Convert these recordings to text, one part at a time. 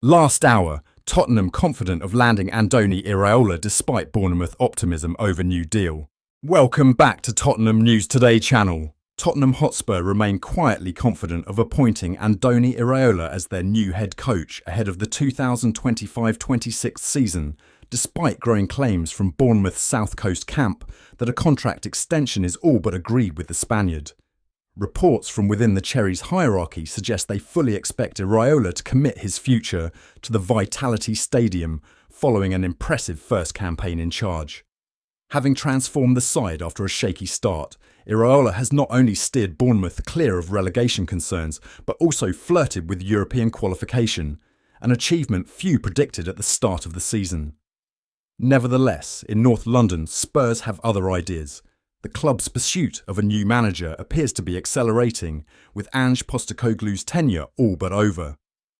Last hour, Tottenham confident of landing Andoni Iraola despite Bournemouth optimism over new deal. Welcome back to Tottenham News Today channel. Tottenham Hotspur remain quietly confident of appointing Andoni Iraola as their new head coach ahead of the 2025-26 season, despite growing claims from Bournemouth's South Coast camp that a contract extension is all but agreed with the Spaniard. Reports from within the Cherries hierarchy suggest they fully expect Iraola to commit his future to the Vitality Stadium following an impressive first campaign in charge. Having transformed the side after a shaky start, Iraola has not only steered Bournemouth clear of relegation concerns, but also flirted with European qualification, an achievement few predicted at the start of the season. Nevertheless, in North London, Spurs have other ideas. The club's pursuit of a new manager appears to be accelerating, with Ange Postecoglou's tenure all but over.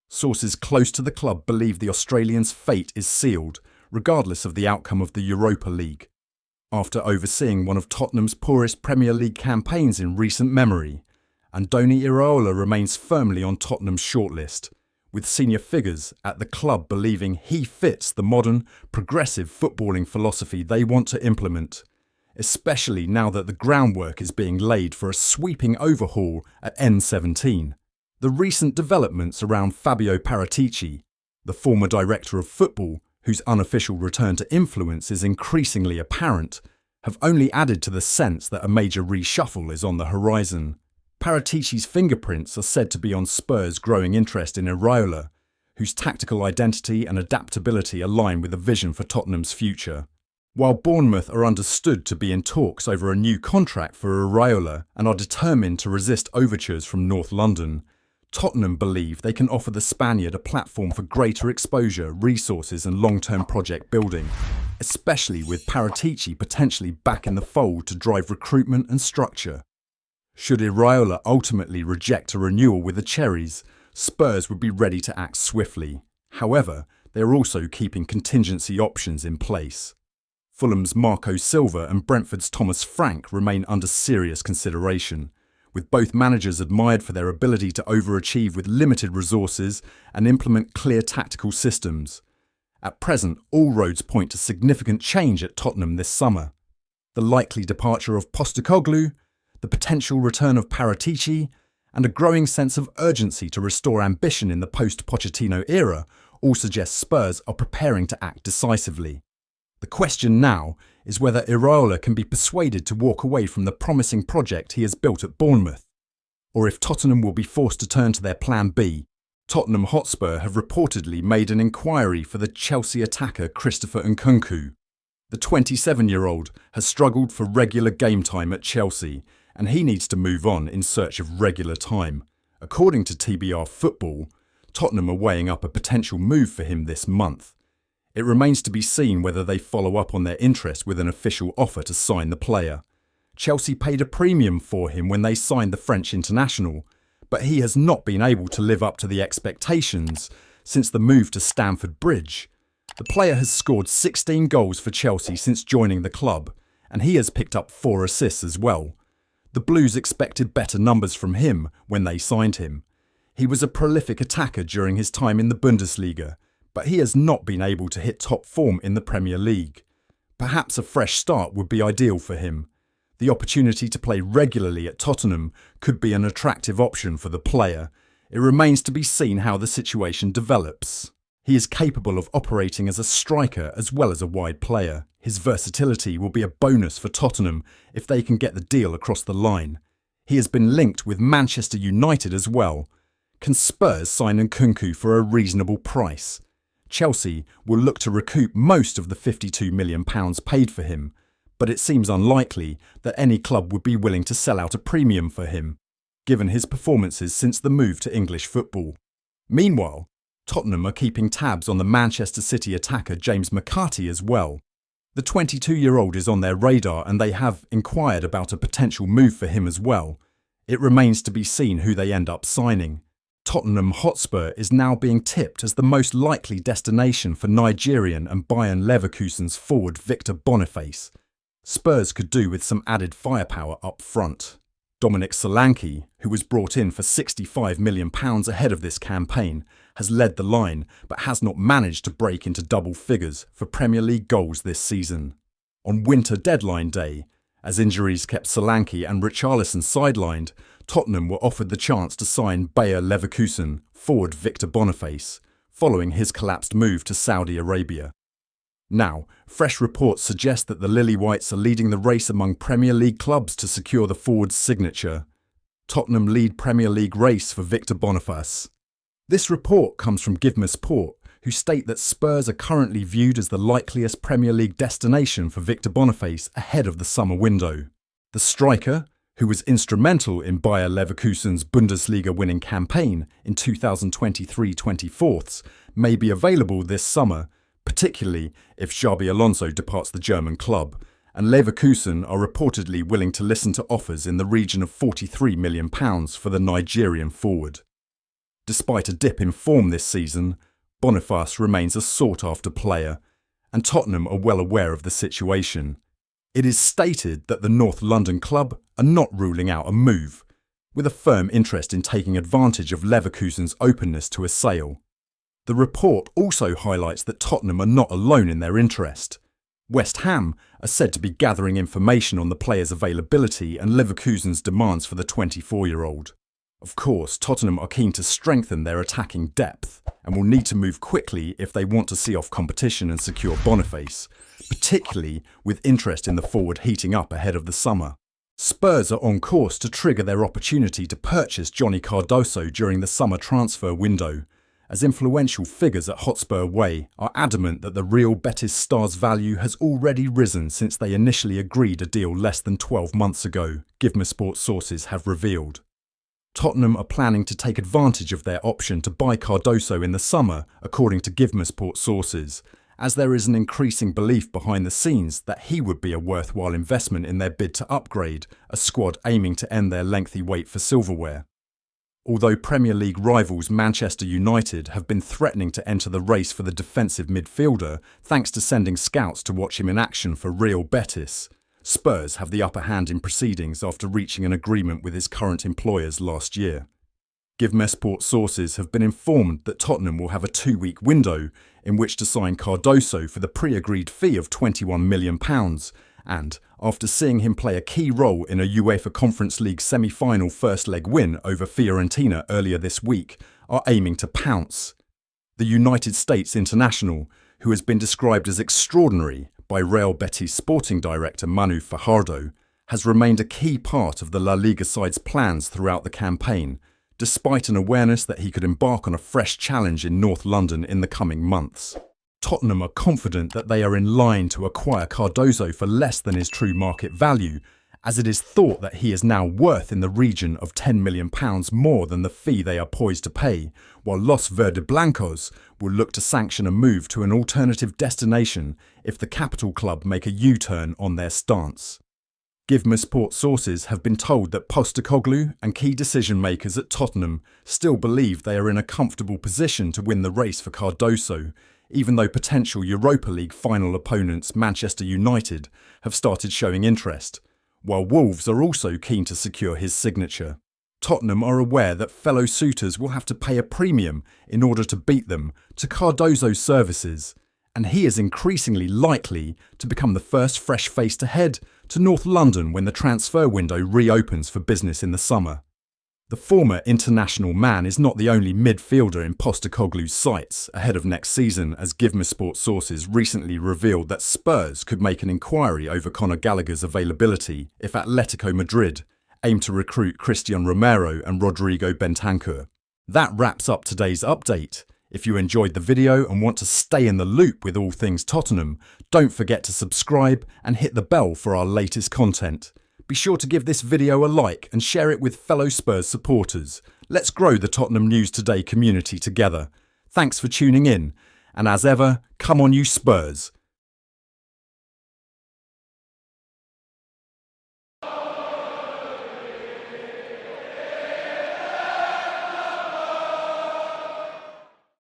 Sources close to the club believe the Australian's fate is sealed, regardless of the outcome of the Europa League. After overseeing one of Tottenham's poorest Premier League campaigns in recent memory, Andoni Iraola remains firmly on Tottenham's shortlist, with senior figures at the club believing he fits the modern, progressive footballing philosophy they want to implement, especially now that the groundwork is being laid for a sweeping overhaul at N17. The recent developments around Fabio Paratici, the former director of football, whose unofficial return to influence is increasingly apparent, have only added to the sense that a major reshuffle is on the horizon. Paratici's fingerprints are said to be on Spurs' growing interest in Iraola, whose tactical identity and adaptability align with a vision for Tottenham's future. While Bournemouth are understood to be in talks over a new contract for Iraola and are determined to resist overtures from North London, Tottenham believe they can offer the Spaniard a platform for greater exposure, resources and long-term project building, especially with Paratici potentially back in the fold to drive recruitment and structure. Should Iraola ultimately reject a renewal with the Cherries, Spurs would be ready to act swiftly. However, they are also keeping contingency options in place. Fulham's Marco Silva and Brentford's Thomas Frank remain under serious consideration, with both managers admired for their ability to overachieve with limited resources and implement clear tactical systems. At present, all roads point to significant change at Tottenham this summer. The likely departure of Postecoglou, the potential return of Paratici, and a growing sense of urgency to restore ambition in the post-Pochettino era all suggest Spurs are preparing to act decisively. The question now is whether Iraola can be persuaded to walk away from the promising project he has built at Bournemouth, or if Tottenham will be forced to turn to their plan B. Tottenham Hotspur have reportedly made an inquiry for the Chelsea attacker Christopher Nkunku. The 27-year-old has struggled for regular game time at Chelsea, and he needs to move on in search of regular time. According to TBR Football, Tottenham are weighing up a potential move for him this month. It remains to be seen whether they follow up on their interest with an official offer to sign the player. Chelsea paid a premium for him when they signed the French international, but he has not been able to live up to the expectations since the move to Stamford Bridge. The player has scored 16 goals for Chelsea since joining the club, and he has picked up 4 assists as well. The Blues expected better numbers from him when they signed him. He was a prolific attacker during his time in the Bundesliga, but he has not been able to hit top form in the Premier League. Perhaps a fresh start would be ideal for him. The opportunity to play regularly at Tottenham could be an attractive option for the player. It remains to be seen how the situation develops. He is capable of operating as a striker as well as a wide player. His versatility will be a bonus for Tottenham if they can get the deal across the line. He has been linked with Manchester United as well. Can Spurs sign Nkunku for a reasonable price? Chelsea will look to recoup most of the £52 million paid for him, but it seems unlikely that any club would be willing to sell out a premium for him, given his performances since the move to English football. Meanwhile, Tottenham are keeping tabs on the Manchester City attacker James McCarthy as well. The 22-year-old is on their radar and they have inquired about a potential move for him as well. It remains to be seen who they end up signing. Tottenham Hotspur is now being tipped as the most likely destination for Nigerian and Bayern Leverkusen's forward Victor Boniface. Spurs could do with some added firepower up front. Dominic Solanke, who was brought in for £65 million ahead of this campaign, has led the line but has not managed to break into double figures for Premier League goals this season. On winter deadline day, as injuries kept Solanke and Richarlison sidelined, Tottenham were offered the chance to sign Bayer Leverkusen forward Victor Boniface, following his collapsed move to Saudi Arabia. Now, fresh reports suggest that the Lily Whites are leading the race among Premier League clubs to secure the forward's signature. Tottenham lead Premier League race for Victor Boniface. This report comes from GiveMeSport, who state that Spurs are currently viewed as the likeliest Premier League destination for Victor Boniface ahead of the summer window. The striker, who was instrumental in Bayer Leverkusen's Bundesliga-winning campaign in 2023-24, may be available this summer, particularly if Xabi Alonso departs the German club, and Leverkusen are reportedly willing to listen to offers in the region of £43 million for the Nigerian forward. Despite a dip in form this season, Boniface remains a sought-after player, and Tottenham are well aware of the situation. It is stated that the North London club are not ruling out a move, with a firm interest in taking advantage of Leverkusen's openness to a sale. The report also highlights that Tottenham are not alone in their interest. West Ham are said to be gathering information on the player's availability and Leverkusen's demands for the 24-year-old. Of course, Tottenham are keen to strengthen their attacking depth and will need to move quickly if they want to see off competition and secure Boniface, particularly with interest in the forward heating up ahead of the summer. Spurs are on course to trigger their opportunity to purchase Johnny Cardoso during the summer transfer window, as influential figures at Hotspur Way are adamant that the Real Betis star's value has already risen since they initially agreed a deal less than 12 months ago, GiveMeSport sources have revealed. Tottenham are planning to take advantage of their option to buy Cardoso in the summer, according to GiveMeSport sources, as there is an increasing belief behind the scenes that he would be a worthwhile investment in their bid to upgrade a squad aiming to end their lengthy wait for silverware. Although Premier League rivals Manchester United have been threatening to enter the race for the defensive midfielder thanks to sending scouts to watch him in action for Real Betis, Spurs have the upper hand in proceedings after reaching an agreement with his current employers last year. GiveMeSport sources have been informed that Tottenham will have a 2-week window in which to sign Cardoso for the pre-agreed fee of £21 million and, after seeing him play a key role in a UEFA Conference League semi-final first-leg win over Fiorentina earlier this week, are aiming to pounce. The United States international, who has been described as extraordinary by Real Betis sporting director Manu Fajardo, has remained a key part of the La Liga side's plans throughout the campaign, despite an awareness that he could embark on a fresh challenge in North London in the coming months. Tottenham are confident that they are in line to acquire Cardoso for less than his true market value, as it is thought that he is now worth in the region of £10 million more than the fee they are poised to pay, while Los Verdeblancos will look to sanction a move to an alternative destination if the capital club make a U-turn on their stance. GiveMeSport sources have been told that Postecoglou and key decision-makers at Tottenham still believe they are in a comfortable position to win the race for Cardoso, even though potential Europa League final opponents Manchester United have started showing interest, while Wolves are also keen to secure his signature. Tottenham are aware that fellow suitors will have to pay a premium in order to beat them to Cardoso's services, and he is increasingly likely to become the first fresh face to head to North London when the transfer window reopens for business in the summer. The former international man is not the only midfielder in Postecoglou's sights ahead of next season, as GiveMeSport sources recently revealed that Spurs could make an inquiry over Conor Gallagher's availability if Atletico Madrid aim to recruit Christian Romero and Rodrigo Bentancur. That wraps up today's update. If you enjoyed the video and want to stay in the loop with all things Tottenham, don't forget to subscribe and hit the bell for our latest content. Be sure to give this video a like and share it with fellow Spurs supporters. Let's grow the Tottenham News Today community together. Thanks for tuning in, and as ever, come on you Spurs!